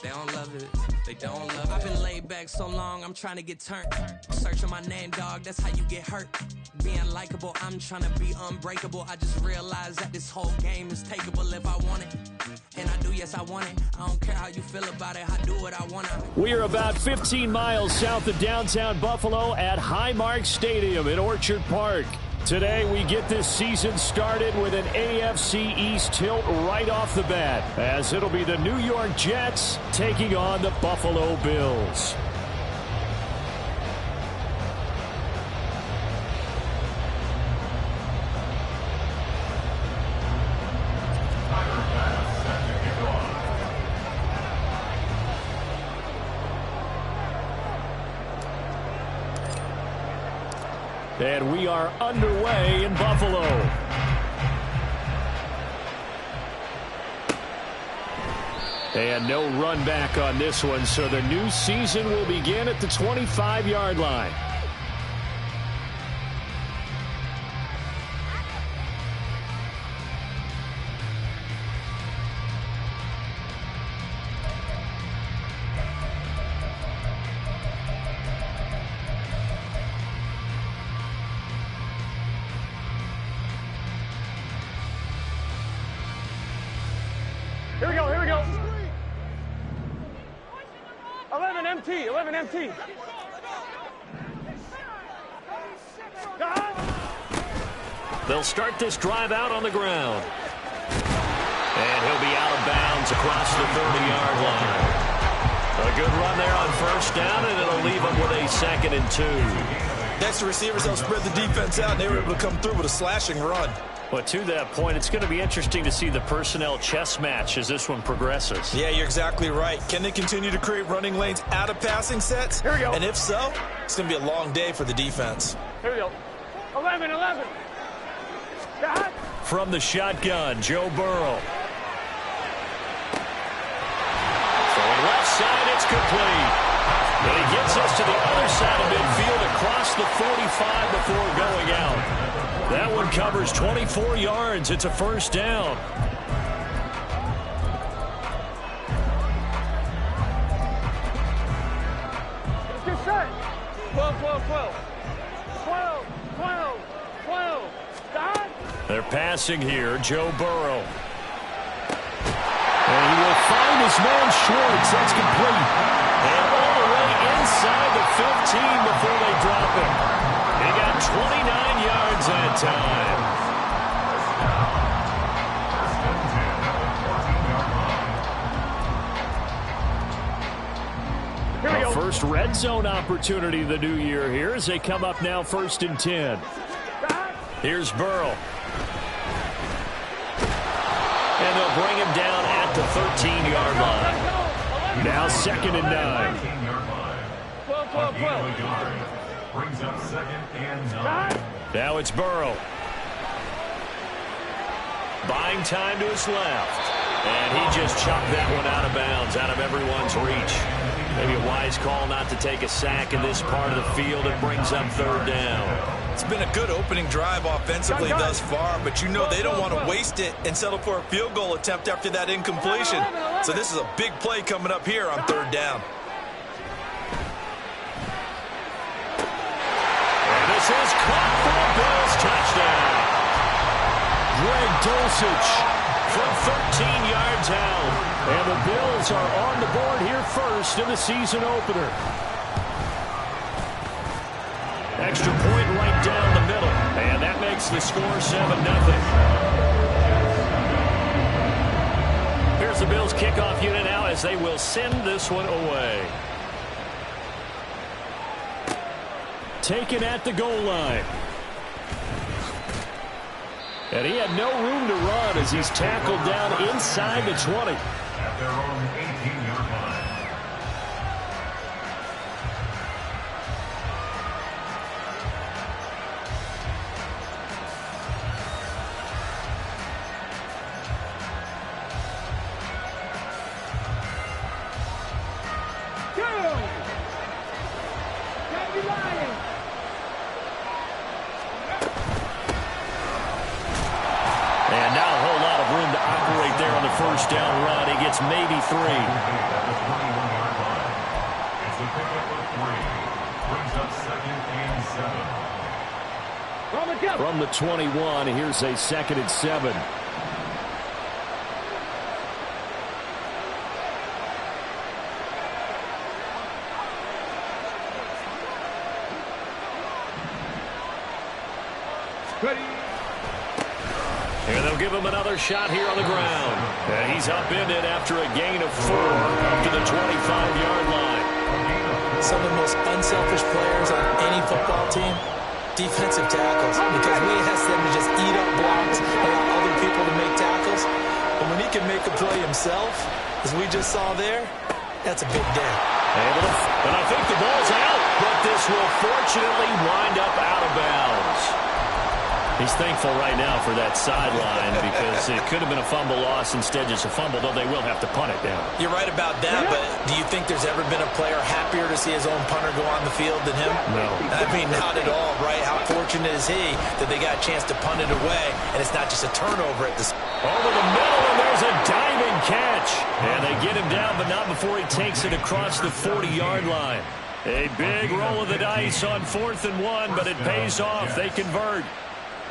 They don't love it. They don't love it. I've been laid back so long, I'm trying to get turned. Searching my name, dog, that's how you get hurt. Being likable, I'm trying to be unbreakable. I just realized that this whole game is takeable if I want it. And I do, yes, I want it. I don't care how you feel about it. I do what I want to. We are about 15 miles south of downtown Buffalo at Highmark Stadium in Orchard Park. Today, we get this season started with an AFC East tilt right off the bat, as it'll be the New York Jets taking on the Buffalo Bills. And we are underway in Buffalo. And no run back on this one, so the new season will begin at the 25-yard line. Here we go. 11 MT. They'll start this drive out on the ground. And he'll be out of bounds across the 30-yard line. A good run there on first down, and it'll leave them with a 2nd and 2. Next, the receivers help spread the defense out, and they were able to come through with a slashing run. But to that point, it's going to be interesting to see the personnel chess match as this one progresses. Yeah, you're exactly right. Can they continue to create running lanes out of passing sets? Here we go. And if so, it's going to be a long day for the defense. Here we go. 11. From the shotgun, Joe Burrow. Throwing left side, it's complete. But he gets us to the other side of midfield across the 45 before going out. That one covers 24 yards. It's a first down. Get set. 12. They're passing here, Joe Burrow. And he will find his man Schwartz. That's complete. And all the way inside the 15 before they drop him. He got 29 yards that time. Here we go. First red zone opportunity of the new year here as they come up now 1st and 10. Here's Burrow. And they'll bring him down at the 13-yard line. Now 2nd and 9. 12. Brings up 2nd and 9. Now it's Burrow. Buying time to his left. And he just chopped that one out of bounds, out of everyone's reach. Maybe a wise call not to take a sack in this part of the field. It brings up 3rd down. It's been a good opening drive offensively thus far, but you know they don't want to waste it and settle for a field goal attempt after that incompletion. So this is a big play coming up here on 3rd down. And this is caught for a Bills touchdown. Greg Dulcich from 13 yards out. And the Bills are on the board here first in the season opener. Extra point right down the middle. And that makes the score 7-0. Here's the Bills kickoff unit now as they will send this one away. Taken at the goal line. And he had no room to run as he's tackled down inside the 20. At their own 18-yard line. And not a whole lot of room to operate there on the first down run. He gets maybe 3. from the 21. Here's a 2nd and 7. Ready. And they'll give him another shot here on the ground. And he's upended after a gain of 4 up to the 25-yard line. Some of the most unselfish players on any football team, defensive tackles, because we ask them to just eat up blocks, allow other people to make tackles. But when he can make a play himself, as we just saw there, that's a big day. And I think the ball's out, but this will fortunately wind up out of bounds. He's thankful right now for that sideline because it could have been a fumble loss, instead just a fumble, though they will have to punt it down. You're right about that, but do you think there's ever been a player happier to see his own punter go on the field than him? No. I mean, not at all, right? How fortunate is he that they got a chance to punt it away, and it's not just a turnover at this. Over the middle, and there's a diving catch. And they get him down, but not before he takes it across the 40-yard line. A big roll of the dice on 4th and 1, but it pays off. They convert.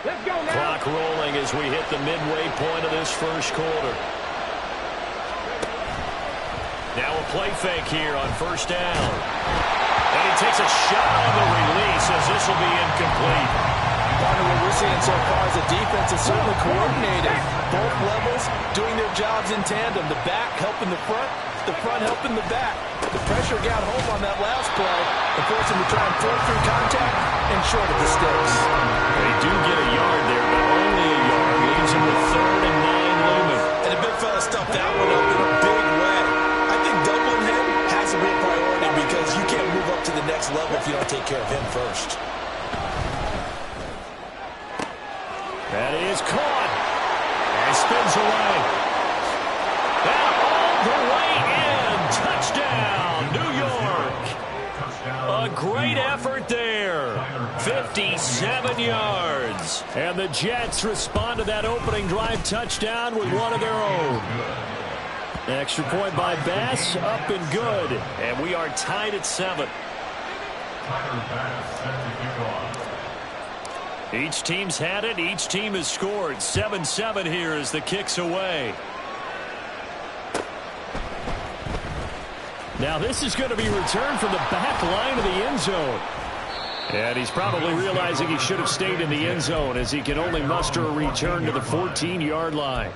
Let's go now. Clock rolling as we hit the midway point of this first quarter. Now a play fake here on 1st down. And he takes a shot on the release as this will be incomplete. What we're seeing so far is the defense is certainly coordinated. Both levels doing their jobs in tandem. The back helping the front helping the back. The pressure got home on that last play and forced him to try and force through contact and short of the sticks. They do get a yard there, but only a yard. Leaves him with 3rd and 9 looming. And the big fella stuffed that one up in a big way. I think doubling him has to be a priority because you can't move up to the next level if you don't take care of him first. That is caught. And spins away. And all the way in. Touchdown, New York. A great effort there. 57 yards. And the Jets respond to that opening drive touchdown with one of their own. Extra point by Bass, up and good. And we are tied at 7. Each team's had it. Each team has scored. 7-7 here as the kick's away. Now this is going to be returned from the back line of the end zone. And he's probably realizing he should have stayed in the end zone as he can only muster a return to the 14-yard line.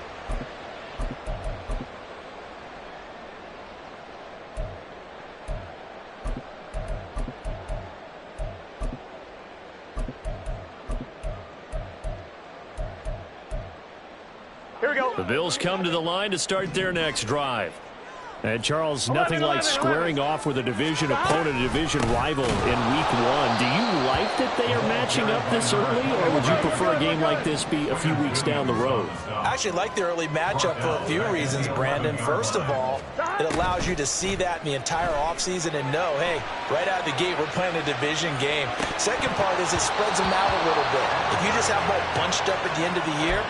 Here we go. The Bills come to the line to start their next drive. And, Charles, nothing like squaring off with a division opponent, a division rival in Week 1. Do you like that they are matching up this early, or would you prefer a game like this be a few weeks down the road? I actually like the early matchup for a few reasons, Brandon. First of all, it allows you to see that in the entire offseason and know, hey, right out of the gate, we're playing a division game. Second part is it spreads them out a little bit. If you just have them all bunched up at the end of the year,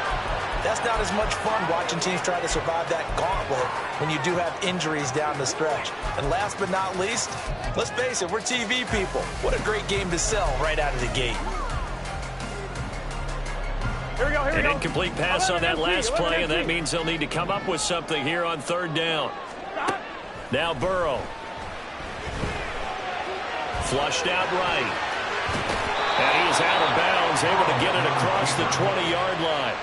that's not as much fun watching teams try to survive that gauntlet when you do have injuries down the stretch. And last but not least, let's face it, we're TV people. What a great game to sell right out of the gate. Here we go, here we An go. incomplete pass on that last play, and that means they'll need to come up with something here on 3rd down. Now Burrow. Flushed out right. And he is out of bounds, able to get it across the 20-yard line.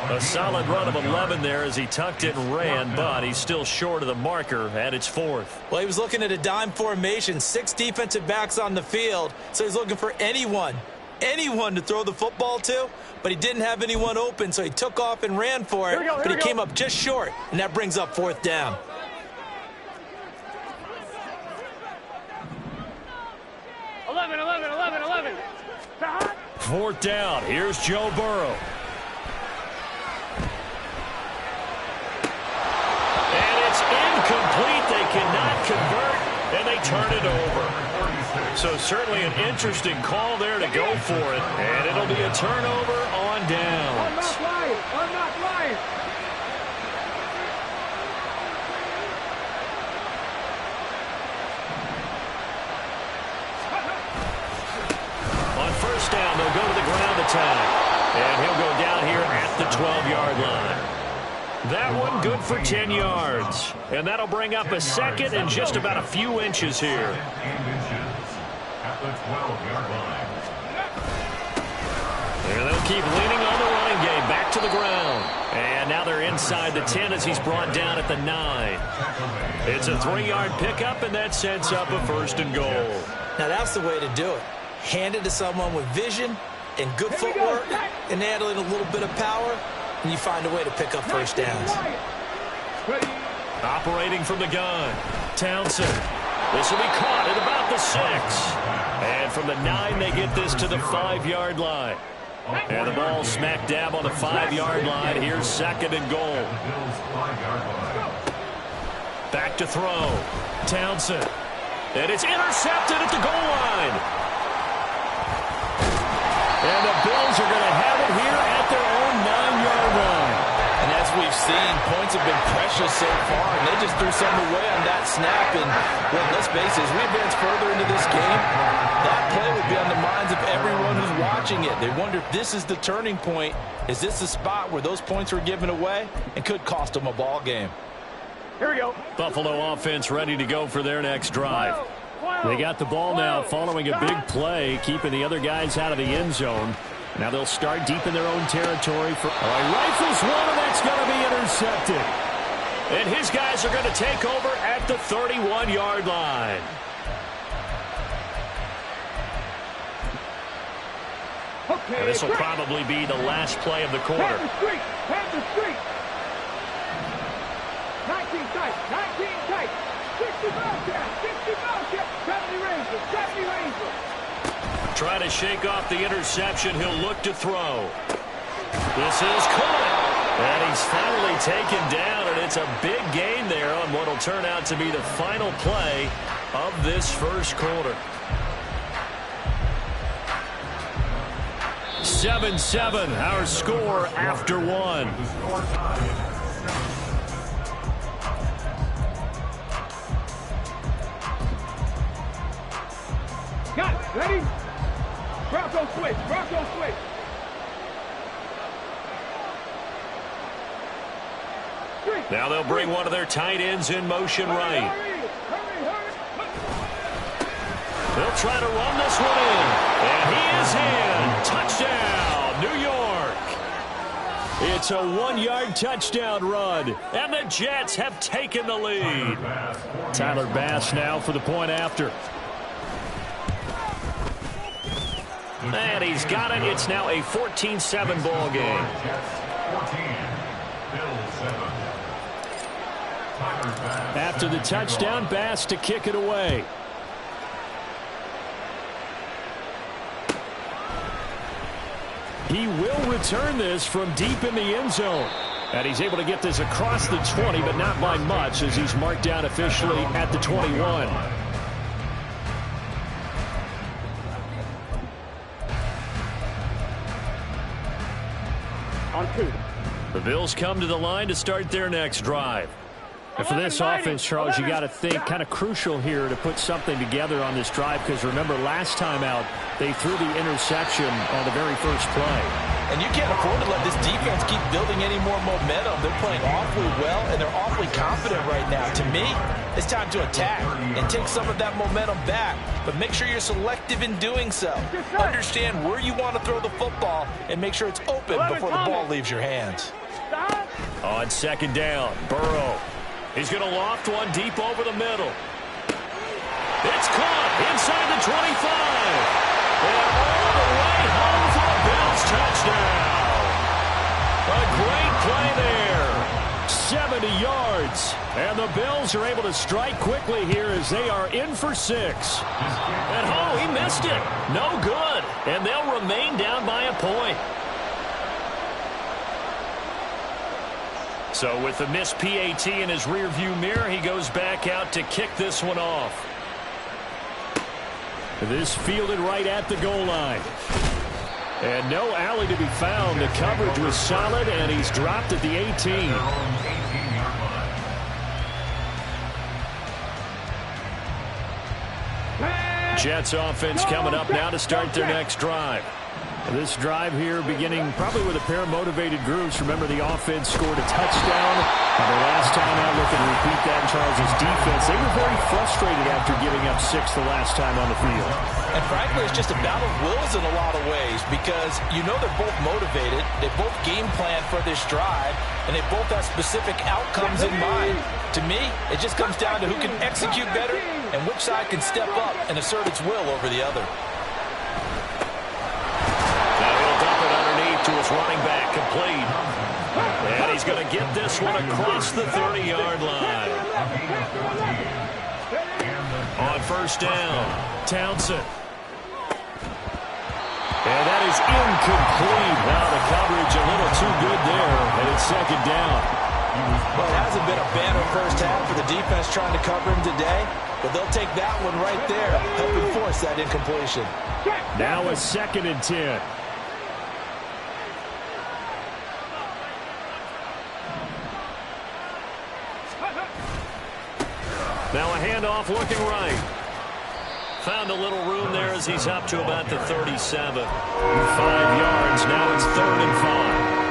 A solid run of 11 there as he tucked it and ran, but he's still short of the marker at its 4th. Well, he was looking at a dime formation, 6 defensive backs on the field, so he's looking for anyone to throw the football to, but he didn't have anyone open, so he took off and ran for it, but he came up just short, and that brings up 4th down. Eleven. 4th down. Here's Joe Burrow. Incomplete. They cannot convert, and they turn it over. So certainly an interesting call there to go for it, and it'll be a turnover on downs. I'm not lying. On 1st down, they'll go to the ground attack. And he'll go down here at the 12-yard line. That one good for 10 yards. And that'll bring up a second and just about a few inches here. At the 12-yard line. And they'll keep leaning on the running game. Back to the ground. And now they're inside the 10 as he's brought down at the 9. It's a 3-yard pickup, and that sets up a 1st and goal. Now that's the way to do it. Hand it to someone with vision and good footwork and handling a little bit of power, and you find a way to pick up first downs. Operating from the gun, Townsend. This will be caught at about the 6. And from the 9, they get this to the 5-yard line. And the ball smack dab on the 5-yard line. Here's 2nd and goal. Back to throw. Townsend. And it's intercepted at the goal line. And the Bills are going to have it here at their own 9-yard line. And as we've seen, points have been precious so far, and they just threw something away on that snap. And, well, let's face it, as we advance further into this game, that play would be on the minds of everyone who's watching it. They wonder if this is the turning point. Is this the spot where those points were given away and could cost them a ball game? Here we go. Buffalo offense ready to go for their next drive. They got the ball now following a big play, keeping the other guys out of the end zone. Now they'll start deep in their own territory. Rifles one, and that's going to be intercepted. And his guys are going to take over at the 31-yard line. And this will probably be the last play of the quarter. Hand the street. 19 tight, 19 tight. 60 miles down, 60 miles down. 70 Rangers. Trying to shake off the interception. He'll look to throw. This is caught. And he's finally taken down, and it's a big gain there on what will turn out to be the final play of this first quarter. 7-7, our score after one. Got it. Ready? Bronco switch. Now they'll bring one of their tight ends in motion right. Hurry. They'll try to run this one in. And he is in. Touchdown, New York. It's a 1-yard touchdown run. And the Jets have taken the lead. Tyler Bass now for the point after. And he's got it. It's now a 14-7 ball game. After the touchdown, Bass to kick it away. He will return this from deep in the end zone. And he's able to get this across the 20, but not by much, as he's marked down officially at the 21. On 2. The Bills come to the line to start their next drive. And for this offense, Charles, you got to think kind of crucial here to put something together on this drive, because remember last time out they threw the interception on the very first play. And you can't afford to let this defense keep building any more momentum. They're playing awfully well, and they're awfully confident right now. To me, it's time to attack and take some of that momentum back. But make sure you're selective in doing so. Understand where you want to throw the football and make sure it's open before the ball leaves your hands. On second down, Burrow. He's going to loft one deep over the middle. It's caught inside the 25. And all the way home for a Bills touchdown. A great play there. 70 yards. And the Bills are able to strike quickly here as they are in for 6. And oh, he missed it. No good. And they'll remain down by a point. So with the missed PAT in his rearview mirror, he goes back out to kick this one off. This fielded right at the goal line. And no alley to be found. The coverage was solid, and he's dropped at the 18. Jets offense coming up now to start their next drive. This drive here beginning probably with a pair of motivated groups. Remember, the offense scored a touchdown. And the last time out, look and repeat that in Charles' defense. They were very frustrated after giving up 6 the last time on the field. And frankly, it's just a battle of wills in a lot of ways because you know they're both motivated. They both game plan for this drive, and they both have specific outcomes in mind. To me, it just comes down to who can execute better and which side can step up and assert its will over the other. To his running back, complete. And he's going to get this one across the 30-yard line. On first down, Townsend. And that is incomplete. Now the coverage a little too good there, and it's second down. Well, it hasn't been a banner first half for the defense trying to cover him today, but they'll take that one right there, helping force that incompletion. Now a 2nd and 10. Now a handoff looking right. Found a little room there as he's up to about the 37. 5 yards. Now it's 3rd and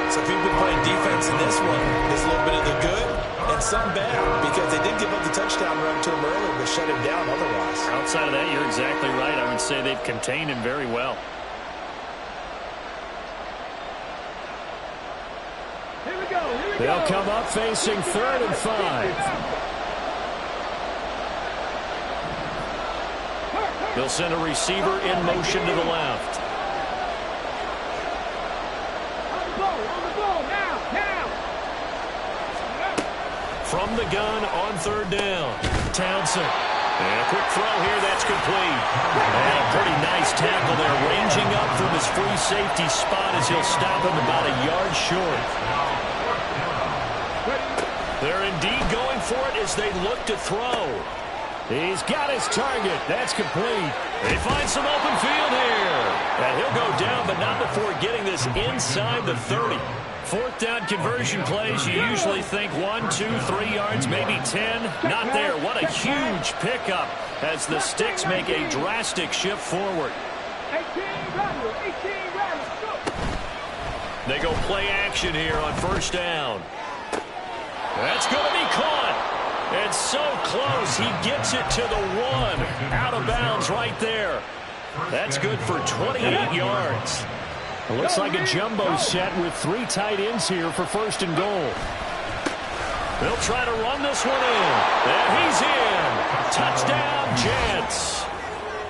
5. So if you've been playing defense in this one, there's a little bit of the good and some bad because they did give up the touchdown run to him earlier but shut him down otherwise. Outside of that, you're exactly right. I would say they've contained him very well. Here we go. They'll come up facing 3rd and 5. They'll send a receiver in motion to the left. On the ball, now. From the gun on 3rd down. Townsend. And a quick throw here, that's complete. And a pretty nice tackle there, ranging up from his free safety spot as he'll stop him about a yard short. They're indeed going for it as they look to throw. He's got his target. That's complete. They find some open field here. And he'll go down, but not before getting this inside the 30. 4th down conversion plays, you usually think 1, 2, 3 yards, maybe 10. Not there. What a huge pickup as the Sticks make a drastic shift forward. 18 runners, go. They go play action here on 1st down. That's going to be caught. And so close, he gets it to the 1. Out of bounds right there. That's good for 28 yards. It looks like a jumbo set with 3 tight ends here for 1st and goal. They'll try to run this one in. And he's in. Touchdown, Jets.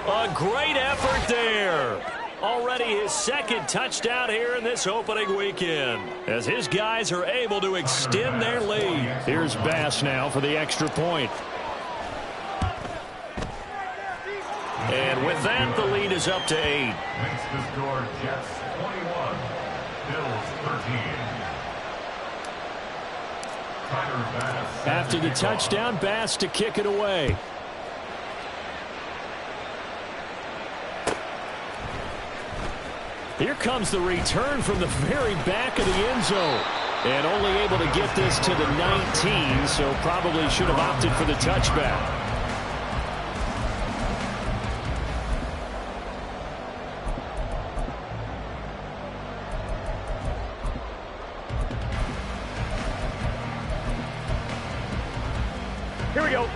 A great effort there. Already his 2nd touchdown here in this opening weekend as his guys are able to extend their lead. Here's Bass now for the extra point. And with that, the lead is up to 8. Makes the score Jets 21, Bills 13. After the touchdown, Bass to kick it away. Here comes the return from the very back of the end zone. And only able to get this to the 19, so probably should have opted for the touchback. Here we go.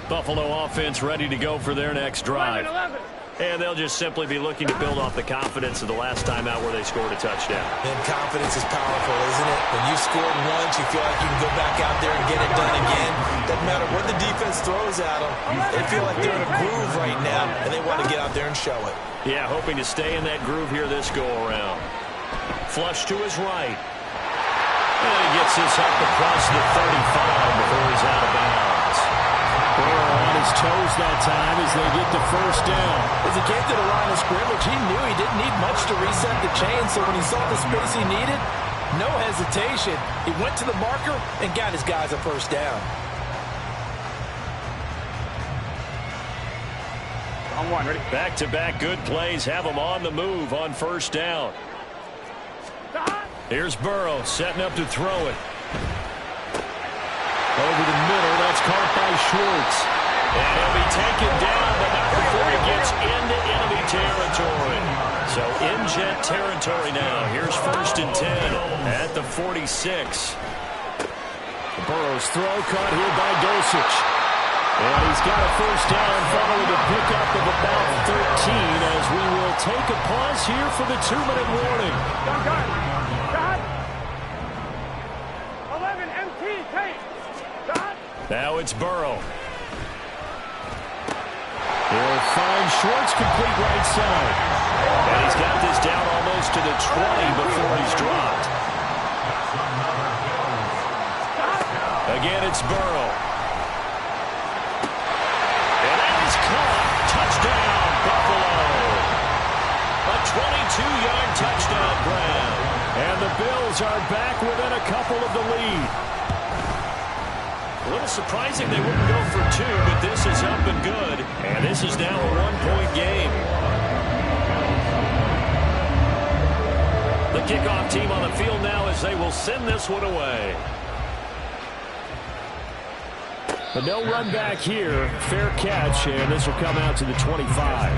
Buffalo offense ready to go for their next drive. 11. And they'll just simply be looking to build off the confidence of the last time out where they scored a touchdown. And confidence is powerful, isn't it? When you scored once, you feel like you can go back out there and get it done again. Doesn't matter what the defense throws at them. They feel like they're in a groove right now, and they want to get out there and show it. Yeah, hoping to stay in that groove here this go-around. Flush to his right. And he gets this up across the 35 before he's out of bounds. Burrow on his toes that time as they get the 1st down. As he came to the line of scrimmage, he knew he didn't need much to reset the chain, so when he saw the space he needed, no hesitation. He went to the marker and got his guys a 1st down. On 1, ready? Back-to-back good plays have them on the move on 1st down. Here's Burrow setting up to throw it. Over the middle, that's caught by Schwartz. And he'll be taken down, but not before he gets into enemy territory. So in Jet territory now. Here's 1st and 10 at the 46. Burrow's throw caught here by Dulcich. And he's got a 1st down following a pickup of about 13 as we will take a pause here for the 2-minute warning. Dot. 11 MT, take. Dot. Now it's Burrow. He'll find Schwartz complete right side. And he's got this down almost to the 20 before he's dropped. Again, it's Burrow. And that is caught. Touchdown, Buffalo. A 22-yard touchdown grab. And the Bills are back within a couple of the lead. A little surprising they wouldn't go for 2, but this is up and good. And this is now a 1-point game. The kickoff team on the field now as they will send this one away. But no run back here. Fair catch, and this will come out to the 25.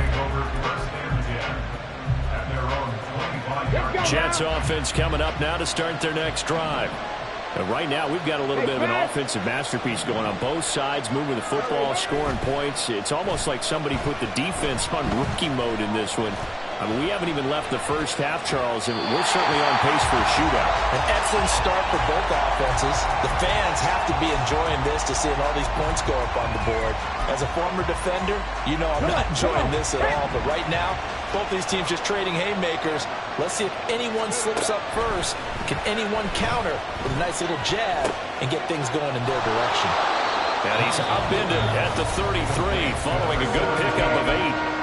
Jets offense coming up now to start their next drive. And right now, we've got a little bit of an offensive masterpiece going on both sides, moving the football, scoring points. It's almost like somebody put the defense on rookie mode in this one. I mean, we haven't even left the first half, Charles, and we're certainly on pace for a shootout. An excellent start for both offenses. The fans have to be enjoying this to seeing all these points go up on the board. As a former defender, you know I'm not enjoying this at all. But right now, both these teams just trading haymakers. Let's see if anyone slips up first. Can anyone counter with a nice little jab and get things going in their direction? And he's upended at the 33 following a good pickup of 8.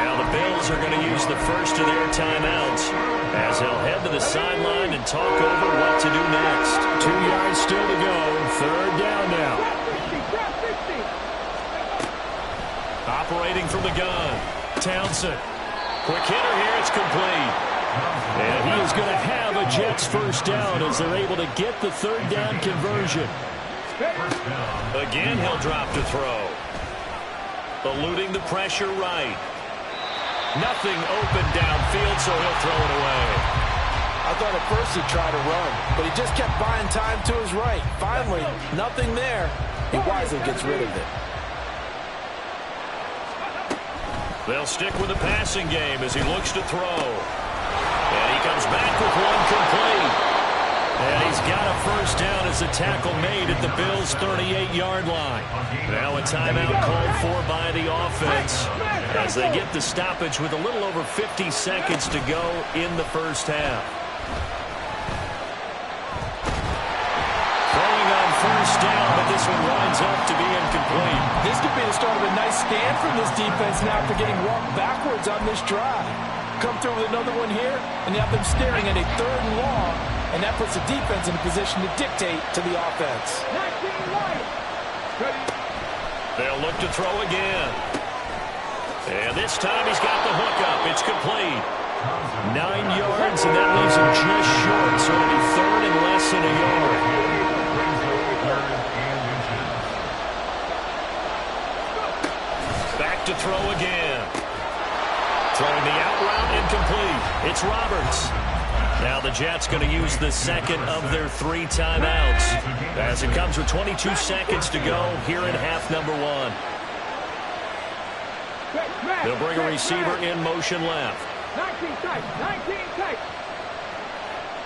Now the Bills are going to use the first of their timeouts as they'll head to the sideline and talk over what to do next. 2 yards still to go. 3rd down now. Operating from the gun. Townsend. Quick hitter here. It's complete. And he is going to have a Jets 1st down as they're able to get the 3rd down conversion. Again, he'll drop to throw. Eluding the pressure right. Nothing open downfield, so he'll throw it away. I thought at first he'd try to run, but he just kept buying time to his right. Finally, nothing there. He wisely gets rid of it. They'll stick with the passing game as he looks to throw. And he comes back with one complete. And he's got a 1st down as the tackle made at the Bills' 38-yard line. Now a timeout called for by the offense as they get the stoppage with a little over 50 seconds to go in the 1st half. Throwing on 1st down, but this one winds up to be incomplete. This could be the start of a nice stand from this defense now after getting walked backwards on this drive. Come through with another one here, and you have them staring at a 3rd and long. And that puts the defense in a position to dictate to the offense. They'll look to throw again. And this time he's got the hook up. It's complete. 9 yards, and that leaves him just short. So it'll be 3rd and less than a yard. Back to throw again. Throwing the out route, incomplete. It's Roberts. Now the Jets going to use the 2nd of their 3 timeouts as it comes with 22 seconds to go here in half number 1. They'll bring a receiver in motion left. 19 tight, 19 tight.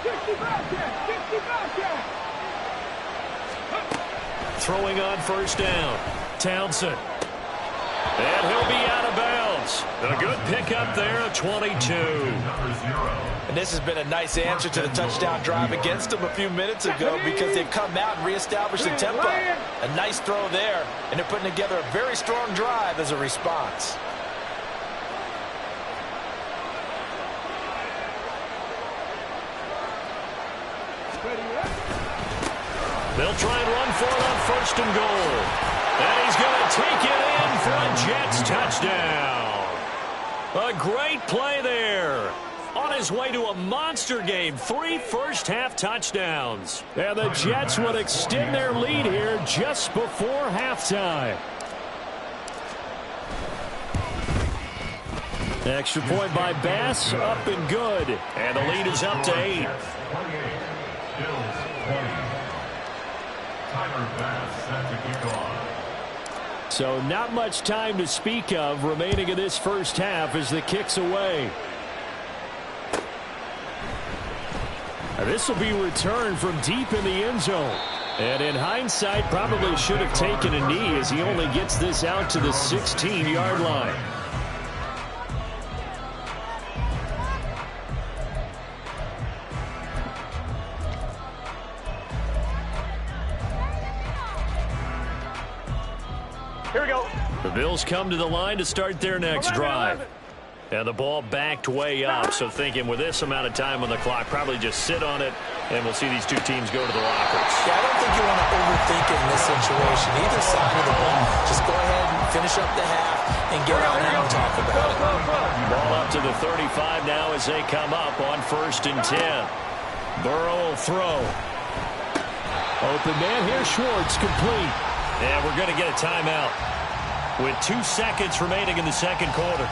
65 check. Throwing on 1st down. Townsend. And he'll be out of bounds. A good pickup there at 22. And this has been a nice answer to the touchdown drive against them a few minutes ago because they've come out and reestablished the tempo. A nice throw there, and they're putting together a very strong drive as a response. They'll try and run for it on 1st and goal. And he's going to take it in for a Jets touchdown. A great play there. On his way to a monster game, 3 first-half touchdowns. And the Jets would extend their lead here just before halftime. Extra point by Bass, up and good. And the lead is up to 8. Jets 28, Bills 20. Tyler Bass set to kick off. So not much time to speak of remaining in this first half as the kick's away. This will be returned from deep in the end zone. And in hindsight, probably should have taken a knee as he only gets this out to the 16-yard line. Here we go. The Bills come to the line to start their next drive. And the ball backed way up, so thinking with this amount of time on the clock, probably just sit on it, and we'll see these two teams go to the lockers. Yeah, I don't think you want to overthink it in this situation. Either side of the ball, just go ahead and finish up the half and get on out and talk about it. Ball up to the 35 now as they come up on 1st and 10. Burrow will throw. Open man here, Schwartz, complete. And we're going to get a timeout with 2 seconds remaining in the second quarter.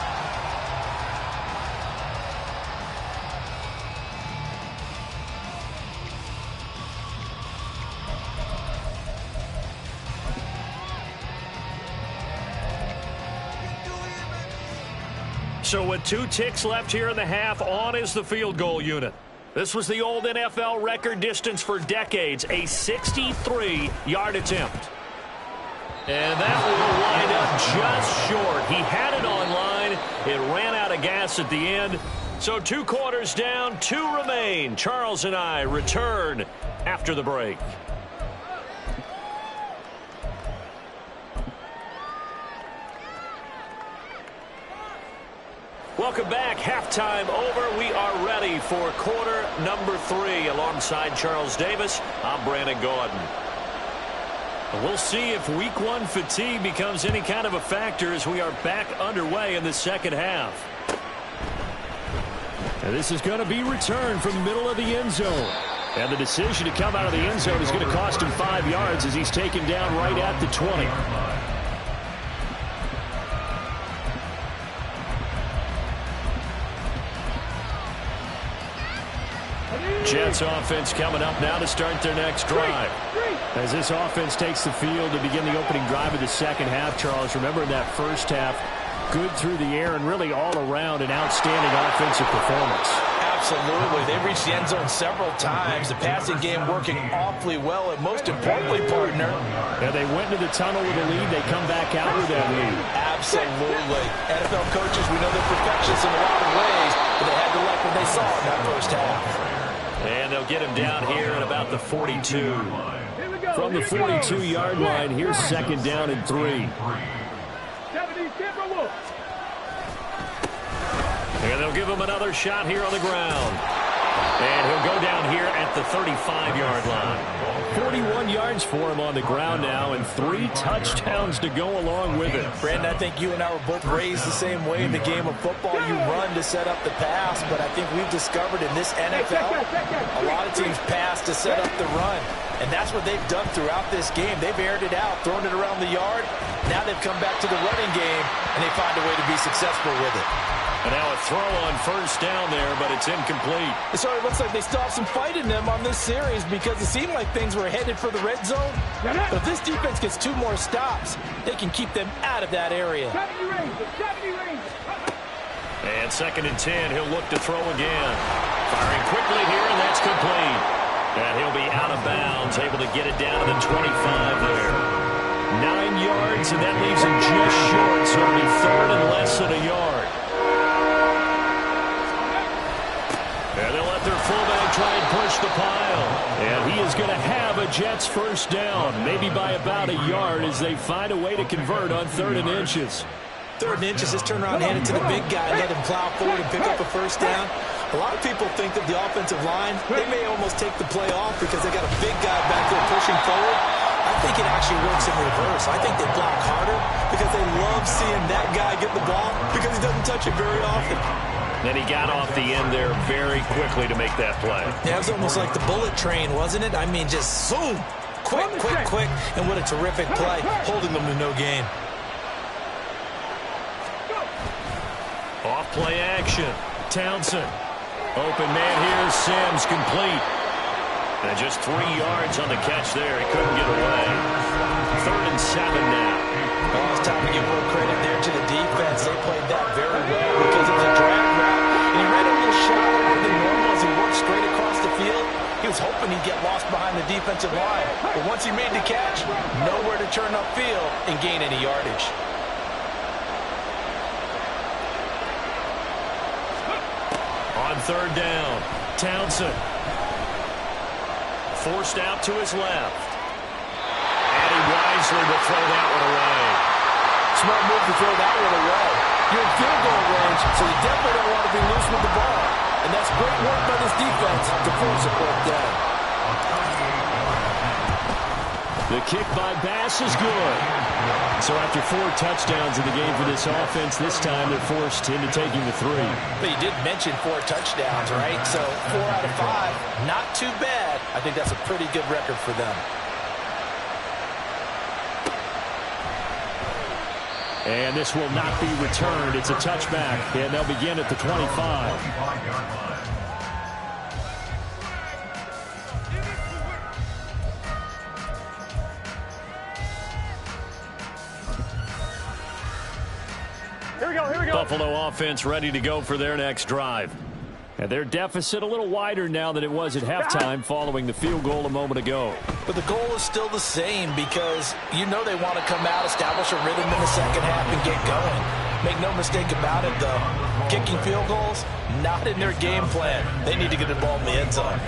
So with 2 ticks left here in the half, on is the field goal unit. This was the old NFL record distance for decades, a 63-yard attempt. And that will wind up just short. He had it online. It ran out of gas at the end. So 2 quarters down, 2 remain. Charles and I return after the break. Welcome back. Halftime over. We are ready for quarter number 3. Alongside Charles Davis, I'm Brandon Gaudin. We'll see if week 1 fatigue becomes any kind of a factor as we are back underway in the second half. And this is going to be returned from the middle of the end zone. And the decision to come out of the end zone is going to cost him 5 yards as he's taken down right at the 20. Jets offense coming up now to start their next drive. As this offense takes the field to begin the opening drive of the second half, Charles, remember in that first half, good through the air and really all around an outstanding offensive performance. Absolutely. They reached the end zone several times. The passing game working awfully well, and most importantly, partner. Yeah, they went into the tunnel with a lead. They come back out with that lead. Absolutely. NFL coaches, we know they're perfectionists in a lot of ways, but they had to like what they saw in that first half. And they'll get him down here at about the 42. From the 42-yard line, here's 2nd down and 3. And they'll give him another shot here on the ground. And he'll go down here at the 35-yard line. 41 yards for him on the ground now, and 3 touchdowns to go along with it. Brandon, I think you and I were both raised the same way in the game of football. You run to set up the pass, but I think we've discovered in this NFL, a lot of teams pass to set up the run. And that's what they've done throughout this game. They've aired it out, thrown it around the yard. Now they've come back to the running game, and they find a way to be successful with it. And now a throw on 1st down there, but it's incomplete. So it looks like they still have some fight in them on this series because it seemed like things were headed for the red zone. But if this defense gets 2 more stops, they can keep them out of that area. And 2nd and 10, he'll look to throw again. Firing quickly here, and that's complete. And he'll be out of bounds, able to get it down to the 25 there. 9 yards, and that leaves him just short, so it'll be 3rd and less than a yard. And they'll let their fullback try and push the pile. And he is going to have a Jets 1st down, maybe by about a yard as they find a way to convert on 3rd and inches. 3rd and inches, just turn around and hand it to the big guy and let him plow forward and pick up a 1st down. A lot of people think that the offensive line, they may almost take the play off because they got a big guy back there pushing forward. I think it actually works in reverse. I think they block harder because they love seeing that guy get the ball because he doesn't touch it very often. Then he got off the end there very quickly to make that play. Yeah, it was almost like the bullet train, wasn't it? I mean, just zoom, quick, and what a terrific play, holding them to no gain. Off play action. Townsend. Open man here. Sims complete. And just 3 yards on the catch there. He couldn't get away. 3rd and 7 now. Well, it's time to give more credit there to the defense. They played that very well because it was a drag route. And he ran a little shallower than normal as he worked straight across the field. He was hoping he'd get lost behind the defensive line. But once he made the catch, nowhere to turn upfield and gain any yardage. On 3rd down, Townsend. Forced out to his left. And he wisely will throw that one away. Smart move to throw that one away. You're in field goal range, so you definitely don't want to be loose with the ball. And that's great work by this defense to force it fourth down. The kick by Bass is good. So after 4 touchdowns in the game for this offense, this time they're forced into taking the 3. But you did mention 4 touchdowns, right? So 4 out of 5, not too bad. I think that's a pretty good record for them. And this will not be returned. It's a touchback, and they'll begin at the 25. Here we go, here we go. Buffalo offense ready to go for their next drive. And their deficit a little wider now than it was at halftime following the field goal a moment ago. But the goal is still the same because you know they want to come out, establish a rhythm in the second half, and get going. Make no mistake about it, though. Kicking field goals, not in their game plan. They need to get the ball in the end zone.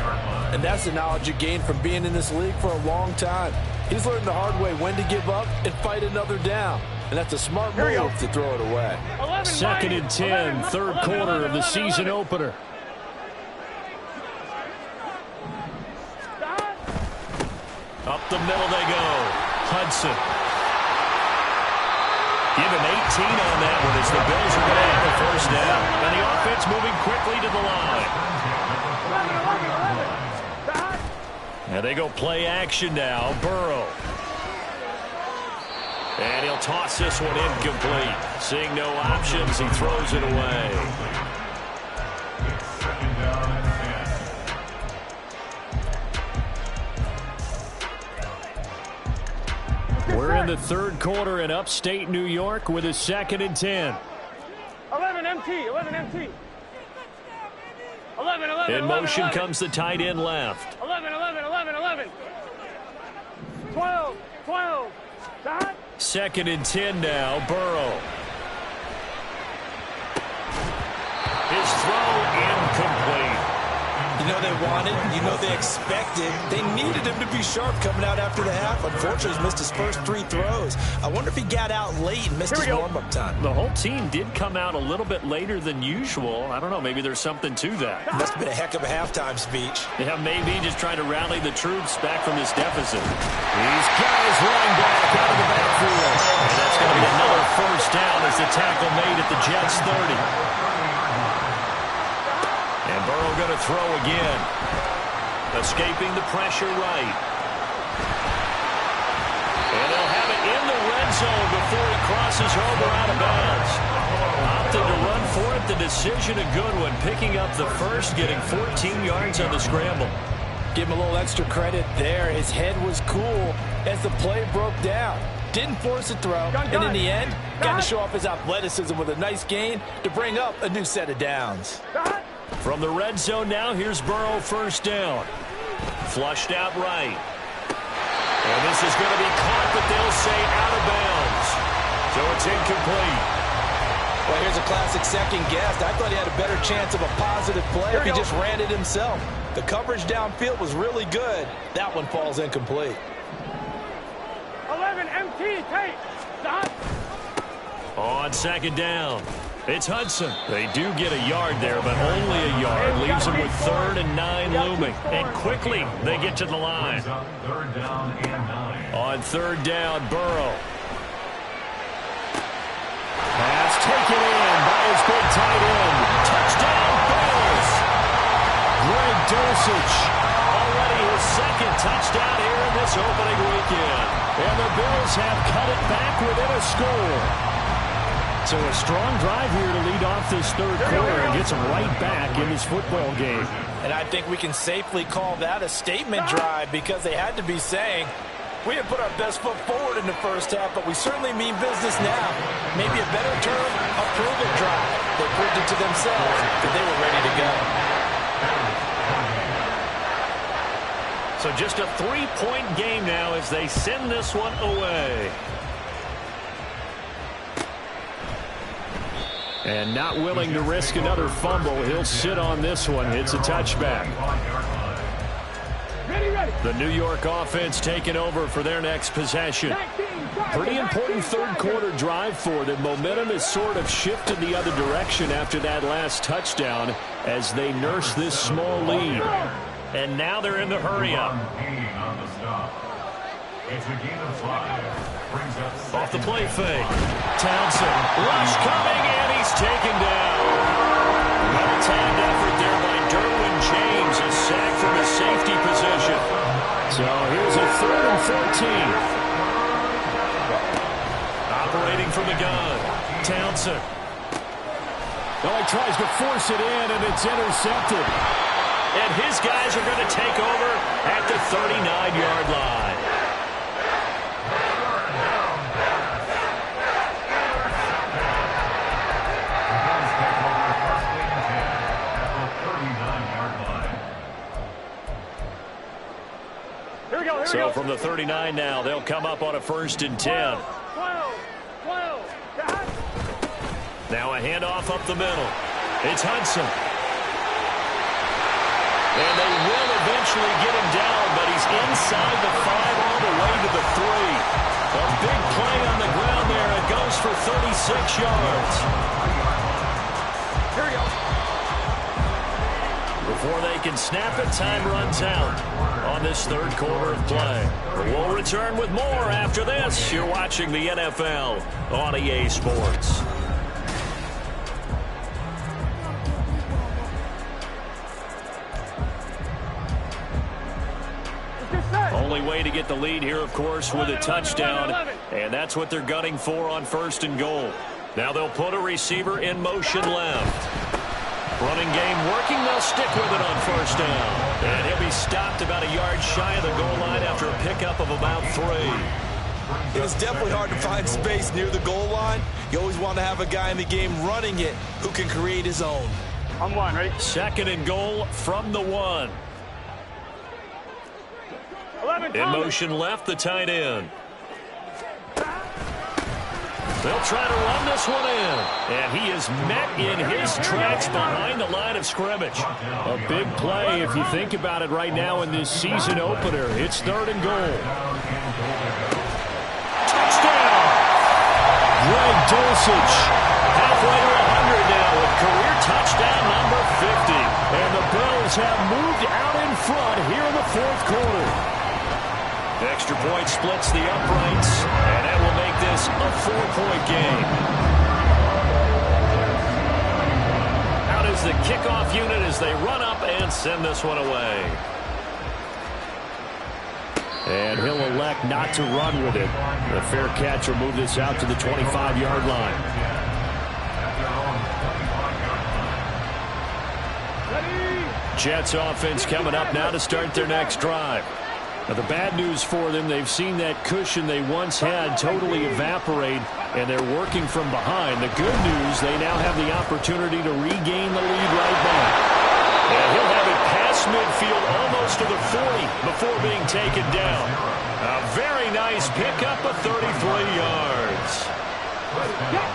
And that's the knowledge you gain from being in this league for a long time. He's learned the hard way when to give up and fight another down. And that's a smart move to throw it away. 2nd and 10, third quarter of the season opener. Up the middle they go. Hudson. Give him 18 on that one as the Bills are going to have the first down. And the offense moving quickly to the line. And they go play action now. Burrow. And he'll toss this one incomplete. Seeing no options, he throws it away. We're in the third quarter in upstate New York with a 2nd and 10. 11 MT, 11 MT. 11. In motion 11. comes the tight end left. 11. 12. Stop. 2nd and 10 now. Burrow. His throw incomplete. You know they wanted, you know they expected. They needed him to be sharp coming out after the half. Unfortunately, he's missed his first 3 throws. I wonder if he got out late and missed his warm-up time. The whole team did come out a little bit later than usual. I don't know, maybe there's something to that. Must have been a heck of a halftime speech. Yeah, maybe just trying to rally the troops back from this deficit. He's got his running back out of the backfield. And that's going to be another first down as the tackle made at the Jets' 30. And Burrow going to throw again. Escaping the pressure right. And they'll have it in the red zone before he crosses over out of bounds. Opted to run for it. The decision a good one. Picking up the first, getting 14 yards on the scramble. Give him a little extra credit there. His head was cool as the play broke down. Didn't force a throw. And in the end, got to show off his athleticism with a nice gain to bring up a new set of downs. From the red zone now, here's Burrow first down. Flushed out right. And this is going to be caught, but they'll say out of bounds. So it's incomplete. Well, here's a classic second guess. I thought he had a better chance of a positive play if he just ran it himself. The coverage downfield was really good. That one falls incomplete. 11 MT, take. Stop. On 2nd down, it's Hudson. They do get a yard there, but only a yard. Leaves them with 3rd and 9 looming. And quickly, they get to the line. 3rd down and 9. On 3rd down, Burrow. Pass taken in by his big tight end. Touchdown, Bills. Greg Dulcich. Already his 2nd touchdown here in this opening weekend. And the Bills have cut it back within a score. So a strong drive here to lead off this third quarter and gets them right back in this football game. And I think we can safely call that a statement drive because they had to be saying, we have put our best foot forward in the first half, but we certainly mean business now. Maybe a better term, a prove-it drive. They proved it to themselves that they were ready to go. So just a 3-point game now as they send this one away. And not willing to risk another fumble. He'll sit on this one. It's a touchback. The New York offense taking over for their next possession. Pretty important third quarter drive for them. Momentum has sort of shifted the other direction after that last touchdown as they nurse this small lead. And now they're in the hurry-up. Off the play fake. Townsend. Rush coming, and he's taken down. Well-timed effort there by Derwin James. A sack from his safety position. So here's a 3rd and 14. Operating from the gun. Townsend. Oh, he tries to force it in, and it's intercepted. And his guys are going to take over at the 39-yard line. So from the 39 now, they'll come up on a 1st and 10. Now a handoff up the middle. It's Hudson. And they will eventually get him down, but he's inside the 5 all the way to the 3. A big play on the ground there. It goes for 36 yards. Here we go. Before they can snap it, time runs out on this third quarter of play. We'll return with more after this. You're watching the NFL on EA Sports. Only way to get the lead here, of course, with a touchdown, and that's what they're gunning for on 1st and goal. Now they'll put a receiver in motion left. Running game working, they'll stick with it on 1st down. And he'll be stopped about a yard shy of the goal line after a pickup of about 3. It was definitely hard to find space near the goal line. You always want to have a guy in the game running it who can create his own. On 1, ready? 2nd and goal from the 1. In motion left, the tight end. They'll try to run this one in. And he is met in his tracks behind the line of scrimmage. A big play if you think about it right now in this season opener. It's 3rd and goal. Touchdown! Greg Dulcich halfway to 100 now with career touchdown number 50. And the Bills have moved out in front here in the 4th quarter. Extra point splits the uprights, and that will make this a 4-point game. Out is the kickoff unit as they run up and send this one away. And he'll elect not to run with it. The fair catch will move this out to the 25-yard line. Jets offense coming up now to start their next drive. Now, the bad news for them, they've seen that cushion they once had totally evaporate, and they're working from behind. The good news, they now have the opportunity to regain the lead right back. And he'll have it past midfield almost to the 40 before being taken down. A very nice pickup of 33 yards.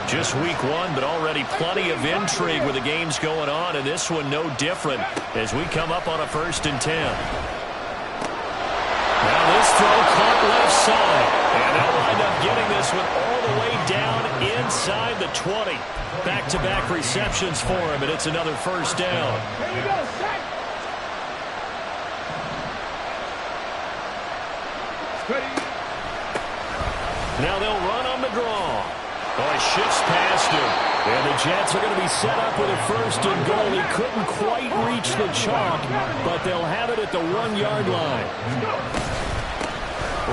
Just week 1, but already plenty of intrigue with the games going on, and this one no different as we come up on a 1st and 10. Now this throw caught left side, and they'll wind up getting this one all the way down inside the 20. Back-to-back receptions for him, and it's another 1st down. Here we go, set. Ready. Now they'll run on the draw. Oh, he shifts past him. And the Jets are going to be set up with a 1st and goal. He couldn't quite reach the chalk, but they'll have it at the 1-yard line.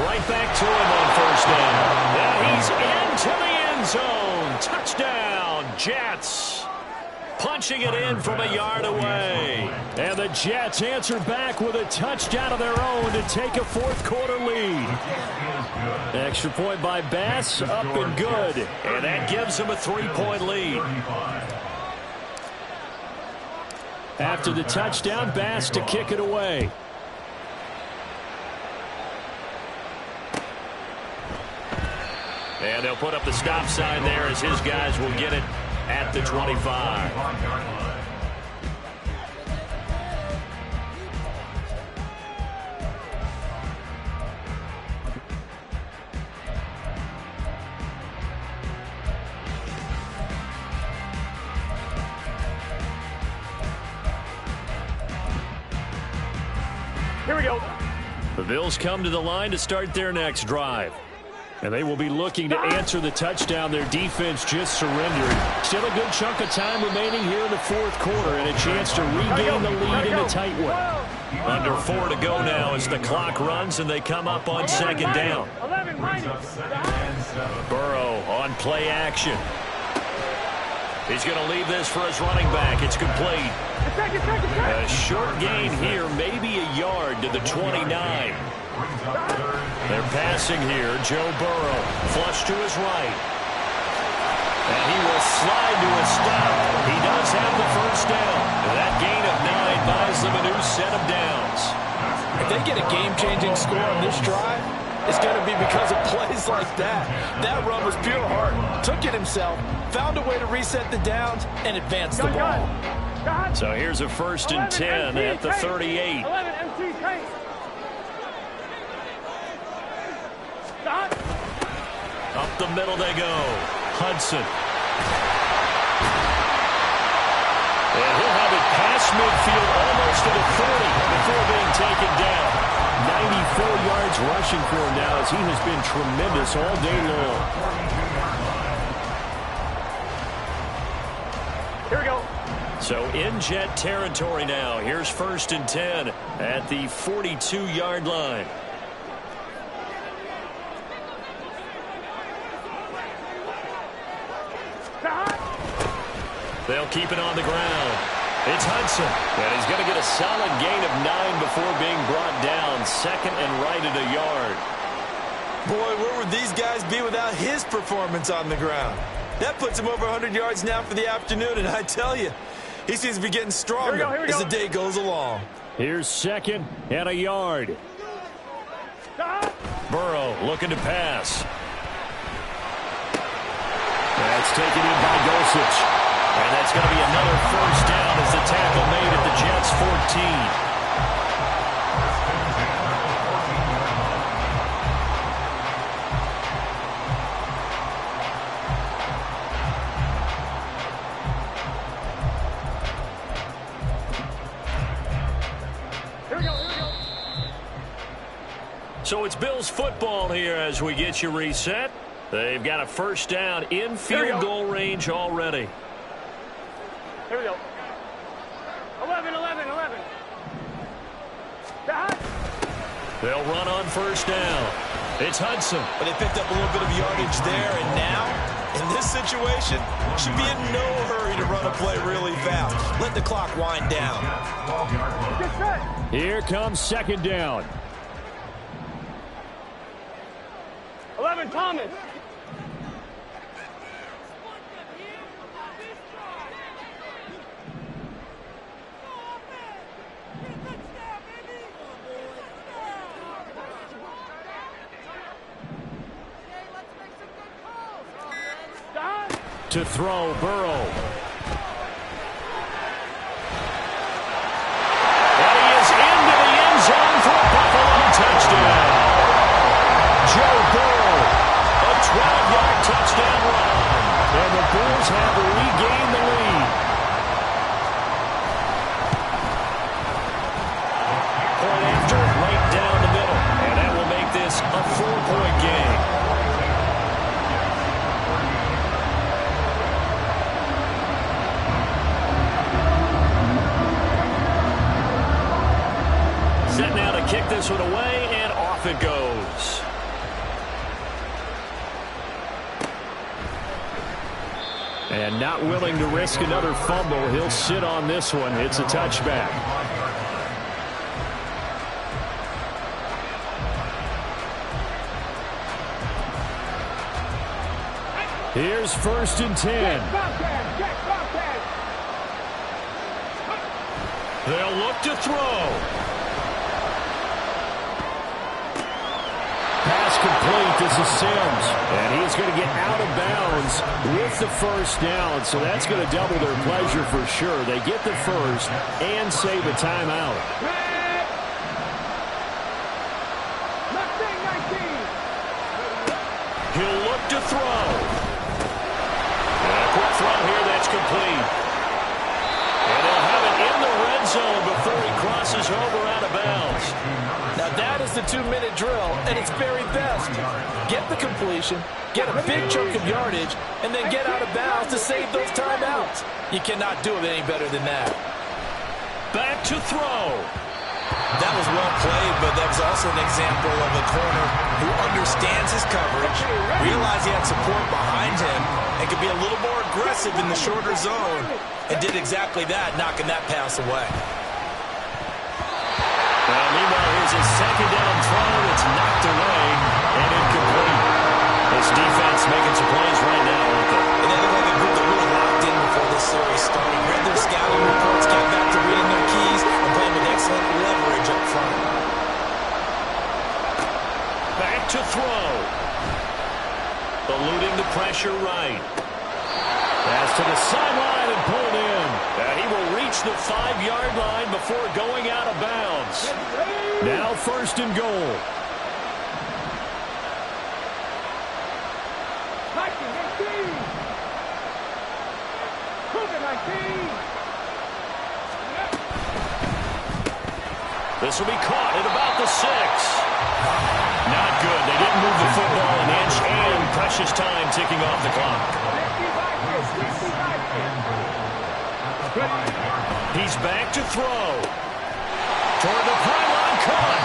Right back to him on 1st down. Now he's into the end zone. Touchdown, Jets. Punching it in from a yard away. And the Jets answer back with a touchdown of their own to take a fourth-quarter lead. Extra point by Bass, up and good. And that gives them a 3-point lead. After the touchdown, Bass to kick it away. And they'll put up the stop sign there as his guys will get it at the 25. Here we go. The Bills come to the line to start their next drive. And they will be looking to answer the touchdown their defense just surrendered. Still a good chunk of time remaining here in the fourth quarter and a chance to regain the lead in a tight one. Under 4 to go now as the clock runs and they come up on second down. Burrow on play action. He's going to leave this for his running back. It's complete. A short gain here, maybe a yard to the 29. They're passing here. Joe Burrow, flush to his right. And he will slide to a stop. He does have the first down. That gain of 9 buys them a new set of downs. If they get a game-changing score on this drive, it's going to be because of plays like that. That run was pure heart. Took it himself, found a way to reset the downs, and advance the ball. So here's a 1st and 10 at the 38. Up the middle they go. Hudson. And he'll have it past midfield almost to the 40 before being taken down. 94 yards rushing for him now as he has been tremendous all day long. Here we go. So in Jet territory now. Here's 1st and 10 at the 42-yard line. They'll keep it on the ground. It's Hudson. And he's going to get a solid gain of 9 before being brought down. 2nd and right at a yard. Boy, where would these guys be without his performance on the ground? That puts him over 100 yards now for the afternoon, and I tell you, he seems to be getting stronger as the day goes along. Here's 2nd and a yard. Burrow looking to pass. That's taken in by Dulcich. And that's going to be another first down as the tackle made at the Jets' 14. Here we go. So it's Bills football here as we get you reset. They've got a first down in field goal range already. Here we go. 11. They'll run on first down. It's Hudson. But they picked up a little bit of yardage there, and now, in this situation, should be in no hurry to run a play really fast. Let the clock wind down. Here comes 2nd down. 11, Thomas. To throw, Burrow. And he is into the end zone for a Buffalo touchdown. Joe Burrow, a 12-yard touchdown run. And the Bills have regained the lead. Point after, right down the middle. And that will make this a 4-point game. Set now to kick this one away, and off it goes. And not willing to risk another fumble. He'll sit on this one. It's a touchback. Here's 1st and 10. They'll look to throw. Pass complete. This is Sims. And he's going to get out of bounds with the 1st down. So that's going to double their pleasure for sure. They get the 1st and save a timeout. He'll look to throw. And a quick throw here that's complete. And they'll have it in the red zone before he crosses over out of bounds. Now that is the 2-minute drill at its very best. Get the completion, get a big chunk of yardage, and then get out of bounds to save those timeouts. You cannot do it any better than that. Back to throw. That was well played, but that was also an example of a corner who understands his coverage, realized he had support behind him, and could be a little more aggressive in the shorter zone, and did exactly that, knocking that pass away. Meanwhile, here's a 2nd down throw. It's knocked away and incomplete. This defense making some plays right now, aren't they? And they look like a group that really locked in before this series started. Read their scouting reports, got back to reading their keys, and playing with excellent leverage up front. Back to throw. Eluding the pressure right. Pass to the sideline and pulled in. He will reach the 5-yard line before going out of bounds. Now 1st and goal. This will be caught at about the 6. Not good. They didn't move the football an inch, and precious time ticking off the clock. He's back to throw. Toward the pylon, caught.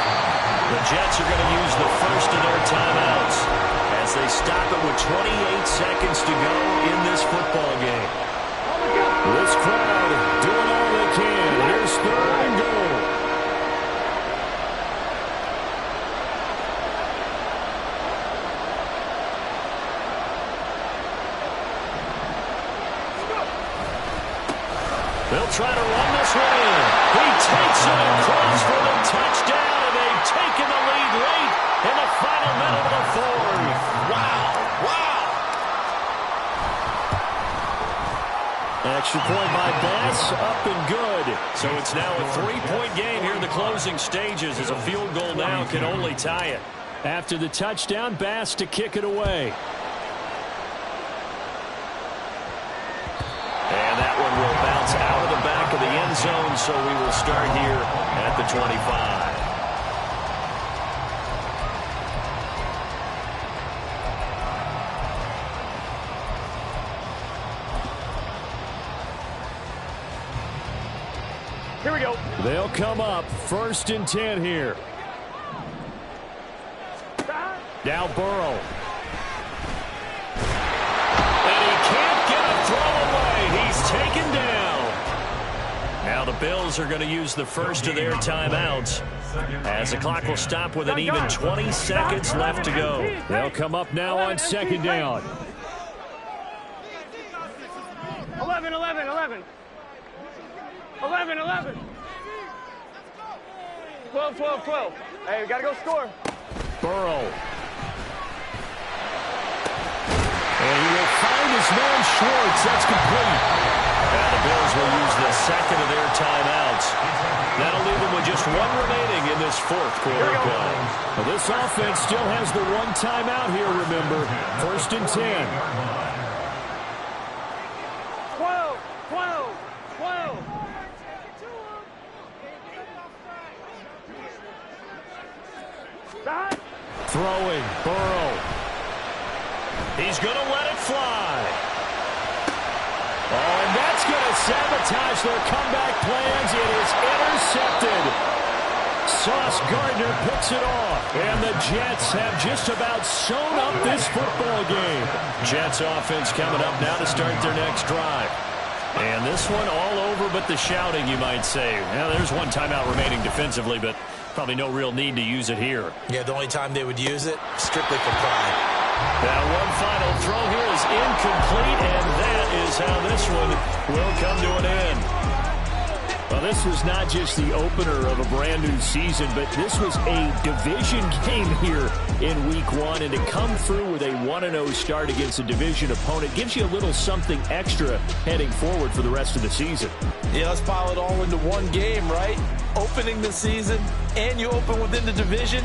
The Jets are going to use the 1st of their timeouts as they stop it with 28 seconds to go in this football game. This crowd doing all they can. Here's 3rd and goal. They'll try to run this one in. He takes it across for the touchdown, and they've taken the lead late in the final minute of the 4th. Wow. Extra point by Bass, up and good. So it's now a 3-point game here in the closing stages as a field goal now can only tie it. After the touchdown, Bass to kick it away. And that one will bounce out of the back of the end zone, so we will start here at the 25. Here we go. They'll come up 1st and 10 here. Now Burrow. And he can't get a throw away. He's taken down. Now the Bills are going to use the 1st of their timeouts as the clock will stop with an even 20 seconds left to go. They'll come up now on 2nd down. 11, 11, 11. 11, 11. 12, 12, 12. Hey, we got to go score. Burrow. And he will find his man Schwartz. That's complete. And the Bills will use the 2nd of their timeouts. That'll leave them with just 1 remaining in this 4th quarter play. Well, this offense still has the 1 timeout here, remember. 1st and 10. 12, 12, 12. Throwing, Burrow. He's going to let it fly. Oh, and that's going to sabotage their comeback plans. It is intercepted. Sauce Gardner picks it off. And the Jets have just about sewn up this football game. Jets offense coming up now to start their next drive. And this one all over but the shouting, you might say. Now, there's one timeout remaining defensively, but probably no real need to use it here. Yeah, the only time they would use it, strictly for pride. Now, one final throw here is incomplete, and that is how this one will come to an end. Well, this was not just the opener of a brand-new season, but this was a division game here in Week 1, and to come through with a 1-0 start against a division opponent gives you a little something extra heading forward for the rest of the season. Yeah, let's pile it all into one game, right? Opening the season, and you open within the division.